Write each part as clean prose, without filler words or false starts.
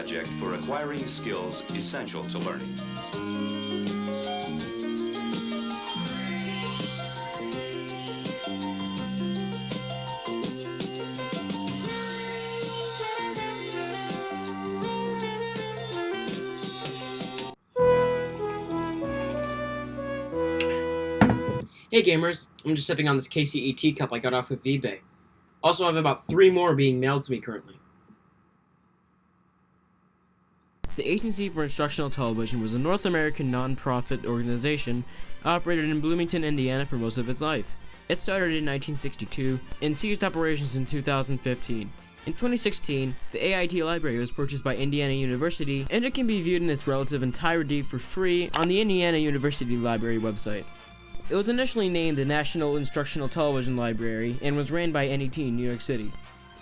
project for acquiring skills essential to learning. Hey gamers, I'm just sipping on this KCE teacup I got off of eBay. Also, I have about 3 more being mailed to me currently. The Agency for Instructional Television was a North American non-profit organization operated in Bloomington, Indiana for most of its life. It started in 1962 and ceased operations in 2015. In 2016, the AIT library was purchased by Indiana University, and it can be viewed in its relative entirety for free on the Indiana University Library website. It was initially named the National Instructional Television Library and was ran by NET in New York City.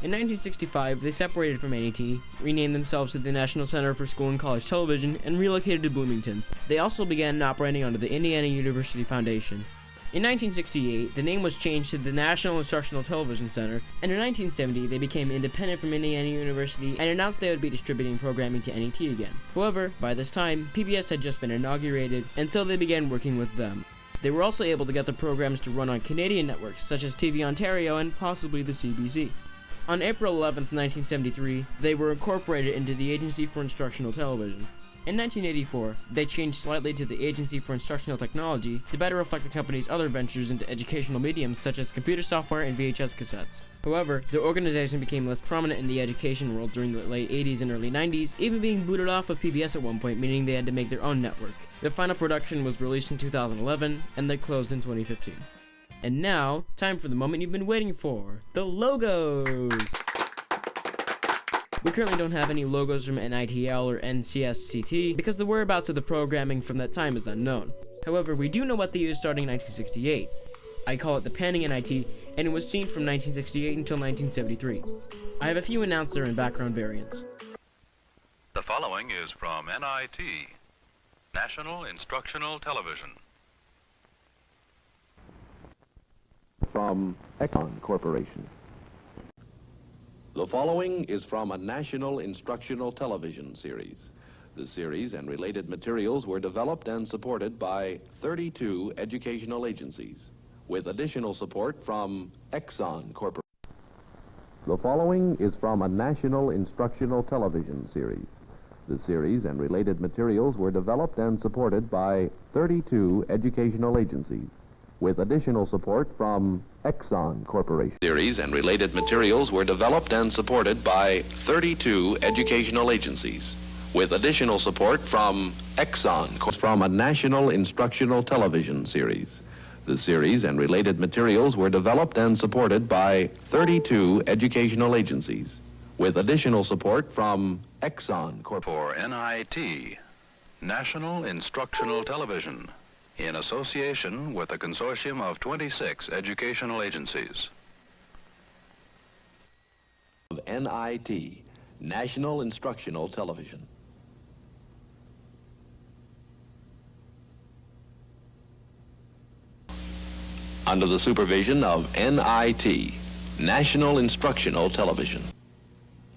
In 1965, they separated from NET, renamed themselves to the National Center for School and College Television, and relocated to Bloomington. They also began operating under the Indiana University Foundation. In 1968, the name was changed to the National Instructional Television Center, and in 1970, they became independent from Indiana University and announced they would be distributing programming to NET again. However, by this time, PBS had just been inaugurated, and so they began working with them. They were also able to get the programs to run on Canadian networks such as TV Ontario and possibly the CBC. On April 11, 1973, they were incorporated into the Agency for Instructional Television. In 1984, they changed slightly to the Agency for Instructional Technology to better reflect the company's other ventures into educational mediums such as computer software and VHS cassettes. However, the organization became less prominent in the education world during the late 80s and early 90s, even being booted off of PBS at one point, meaning they had to make their own network. Their final production was released in 2011, and they closed in 2015. And now, time for the moment you've been waiting for, the logos! We currently don't have any logos from NITL or NCSCT because the whereabouts of the programming from that time is unknown. However, we do know what they used starting in 1968. I call it the Panning NIT, and it was seen from 1968 until 1973. I have a few announcer and background variants. The following is from NIT, National Instructional Television. From Econ Corporation. The following is from a National Instructional Television series. The series and related materials were developed and supported by 32 educational agencies, with additional support from Exxon Corporation. The following is from a National Instructional Television series. The series and related materials were developed and supported by 32 educational agencies, with additional support from Exxon Corporation. Series and related materials were developed and supported by 32 educational agencies, with additional support from Exxon. From a National Instructional Television series. The series and related materials were developed and supported by 32 educational agencies, with additional support from Exxon Corporation. For NIT, National Instructional Television, in association with a consortium of 26 educational agencies. Of NIT, National Instructional Television. Under the supervision of NIT, National Instructional Television.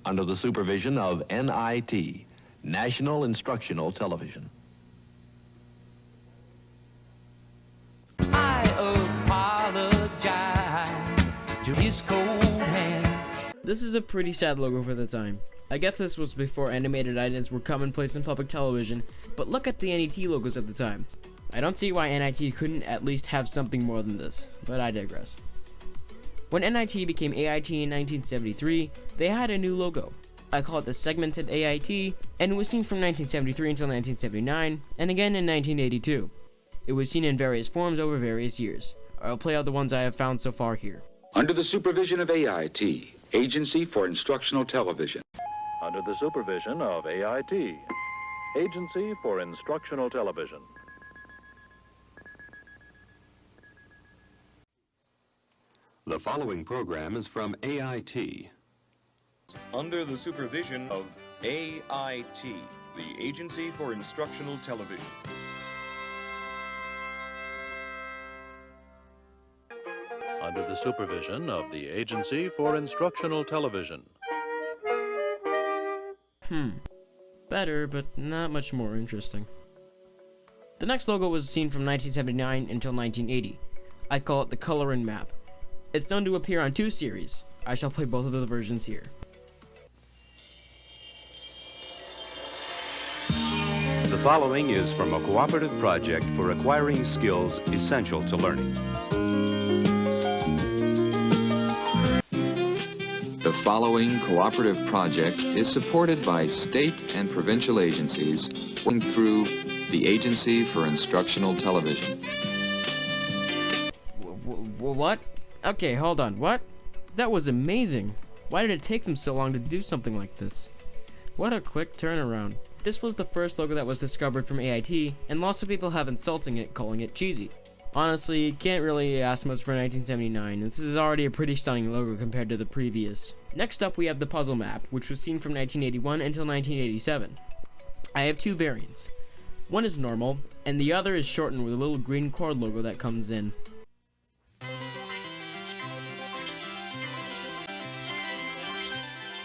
Under the supervision of NIT, National Instructional Television. I apologize to his cold hand. This is a pretty sad logo for the time. I guess this was before animated items were commonplace in public television, but look at the NET logos at the time. I don't see why NIT couldn't at least have something more than this, but I digress. When NIT became AIT in 1973, they had a new logo. I call it the Segmented AIT, and it was seen from 1973 until 1979, and again in 1982. It was seen in various forms over various years. I'll play out the ones I have found so far here. Under the supervision of AIT, Agency for Instructional Television. Under the supervision of AIT, Agency for Instructional Television. The following program is from AIT. Under the supervision of AIT, the Agency for Instructional Television. Under the supervision of the Agency for Instructional Television. better, but not much more interesting. The next logo was seen from 1979 until 1980. I call it the Color and Map. It's known to appear on 2 series. I shall play both of the versions here. The following is from a cooperative project for acquiring skills essential to learning. The following cooperative project is supported by state and provincial agencies working through the Agency for Instructional Television. What? Okay, hold on. What? That was amazing. Why did it take them so long to do something like this? What a quick turnaround. This was the first logo that was discovered from AIT, and lots of people have insulting it, calling it cheesy. Honestly, can't really ask much for 1979. This is already a pretty stunning logo compared to the previous. Next up, we have the puzzle map, which was seen from 1981 until 1987. I have 2 variants. One is normal, and the other is shortened with a little green chord logo that comes in.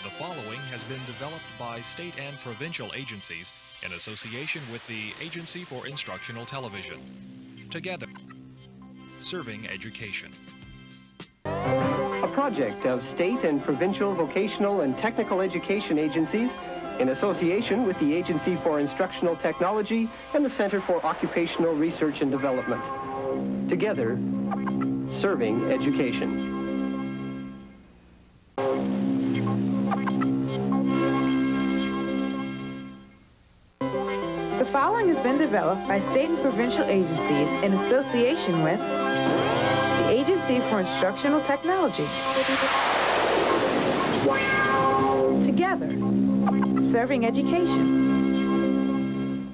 The following has been developed by state and provincial agencies in association with the Agency for Instructional Television. Together, serving education. A project of state and provincial vocational and technical education agencies in association with the Agency for Instructional Technology and the Center for Occupational Research and Development. Together, serving education. The following has been developed by state and provincial agencies in association with the Agency for Instructional Technology. Together, serving education.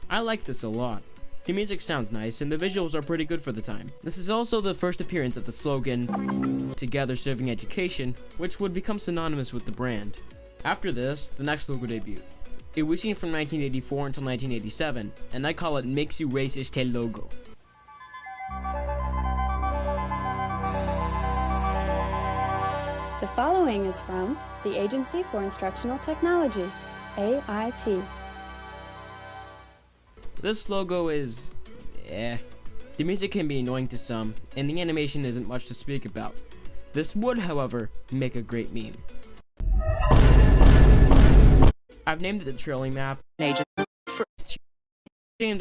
I like this a lot. The music sounds nice, and the visuals are pretty good for the time. This is also the first appearance of the slogan, Together Serving Education, which would become synonymous with the brand. After this, the next logo debuted. It was seen from 1984 until 1987, and I call it Makes You Racist Hey Logo. The following is from the Agency for Instructional Technology, AIT. This logo is... The music can be annoying to some, and the animation isn't much to speak about. This would, however, make a great meme. I've named it the trailing map. Aimed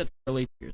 at the early years.